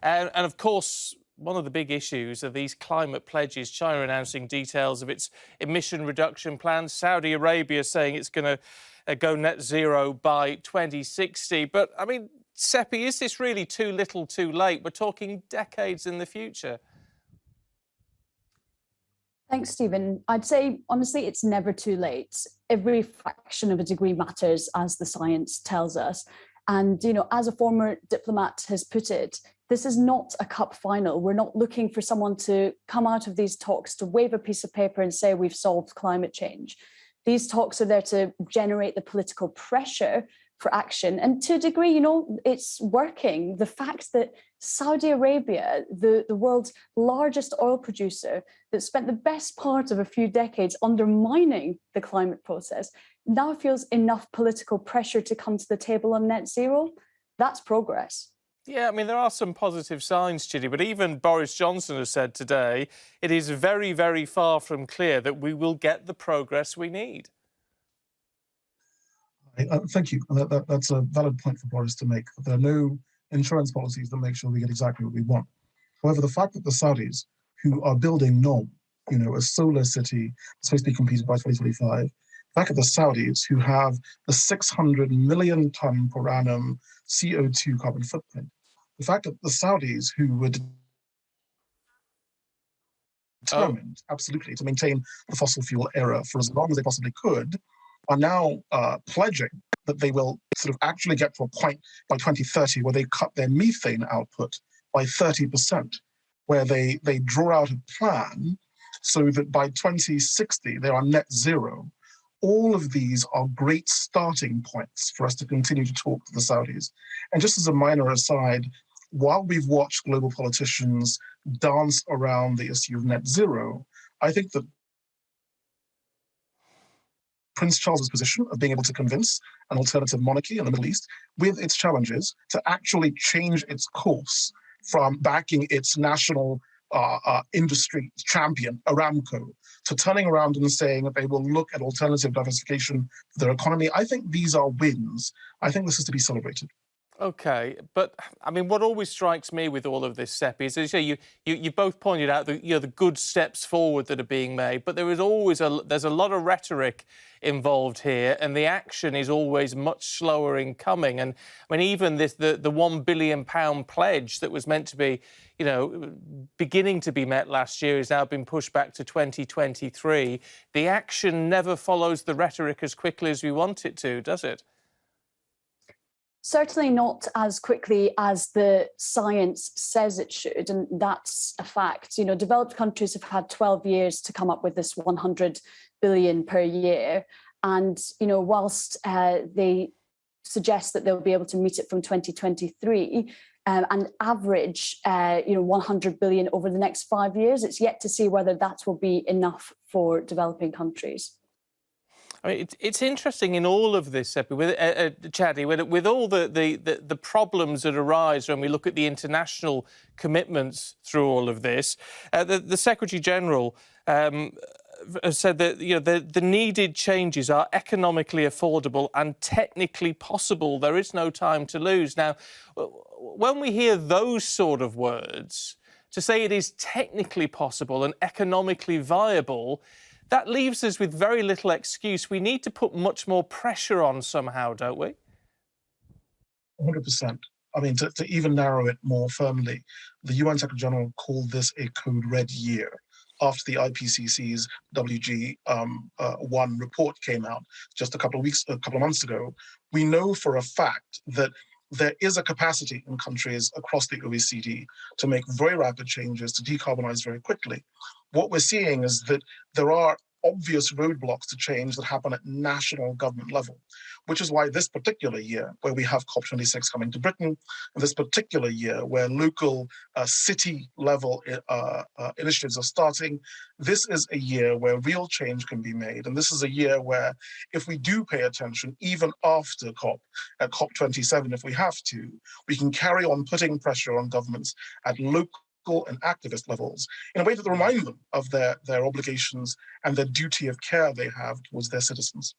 And of course, one of the big issues are these climate pledges. China announcing details of its emission reduction plans. Saudi Arabia saying it's going to go net zero by 2060. But, I mean, Seppi, is this really too little too late? We're talking decades in the future. Thanks, Stephen. I'd say, honestly, it's never too late. Every fraction of a degree matters, as the science tells us. And, as a former diplomat has put it, this is not a cup final. We're not looking for someone to come out of these talks to wave a piece of paper and say we've solved climate change. These talks are there to generate the political pressure for action. And to a degree, it's working. The fact that Saudi Arabia, the world's largest oil producer, that spent the best part of a few decades undermining the climate process, now feels enough political pressure to come to the table on net zero, that's progress. Yeah, I mean, there are some positive signs, Chidi, but even Boris Johnson has said today it is very, very far from clear that we will get the progress we need. Thank you. That's a valid point for Boris to make. There are no insurance policies that make sure we get exactly what we want. However, the fact that the Saudis, who are building Nom, a solar city supposed to be completed by 2025, the fact that the Saudis, who have the 600 million ton per annum CO2 carbon footprint, the fact that the Saudis, who were determined, absolutely, to maintain the fossil fuel era for as long as they possibly could, are now pledging that they will sort of actually get to a point by 2030 where they cut their methane output by 30%, where they draw out a plan so that by 2060 they are net zero. All of these are great starting points for us to continue to talk to the Saudis. And just as a minor aside, while we've watched global politicians dance around the issue of net zero, I think that Prince Charles's position of being able to convince an alternative monarchy in the Middle East, with its challenges, to actually change its course from backing its national industry champion, Aramco, to turning around and saying that they will look at alternative diversification for their economy. I think these are wins. I think this is to be celebrated. OK, but I mean, what always strikes me with all of this, Seppi, is as you both pointed out that the good steps forward that are being made, but there is always there's a lot of rhetoric involved here, and the action is always much slower in coming. And I mean, even the £1 billion pledge that was meant to be, beginning to be met last year has now been pushed back to 2023. The action never follows the rhetoric as quickly as we want it to, does it? Certainly not as quickly as the science says it should, and that's a fact. Developed countries have had 12 years to come up with this 100 billion per year, and whilst they suggest that they'll be able to meet it from 2023 and average 100 billion over the next 5 years, it's yet to see whether that will be enough for developing countries. I mean, it's interesting in all of this, Seppi, Chadi, with all the problems that arise when we look at the international commitments through all of this. The Secretary-General said that the needed changes are economically affordable and technically possible. There is no time to lose. Now, when we hear those sort of words, to say it is technically possible and economically viable, that leaves us with very little excuse. We need to put much more pressure on somehow, don't we? 100%. I mean, to even narrow it more firmly, the UN Secretary-General called this a code red year after the IPCC's WG1 report came out just a couple of months ago. We know for a fact that there is a capacity in countries across the OECD to make very rapid changes, to decarbonize very quickly. What we're seeing is that there are obvious roadblocks to change that happen at national government level, which is why this particular year, where we have COP26 coming to Britain, and this particular year where local city-level initiatives are starting, this is a year where real change can be made. And this is a year where, if we do pay attention, even after at COP27, if we have to, we can carry on putting pressure on governments at local and activist levels in a way that remind them of their obligations and their duty of care they have towards their citizens.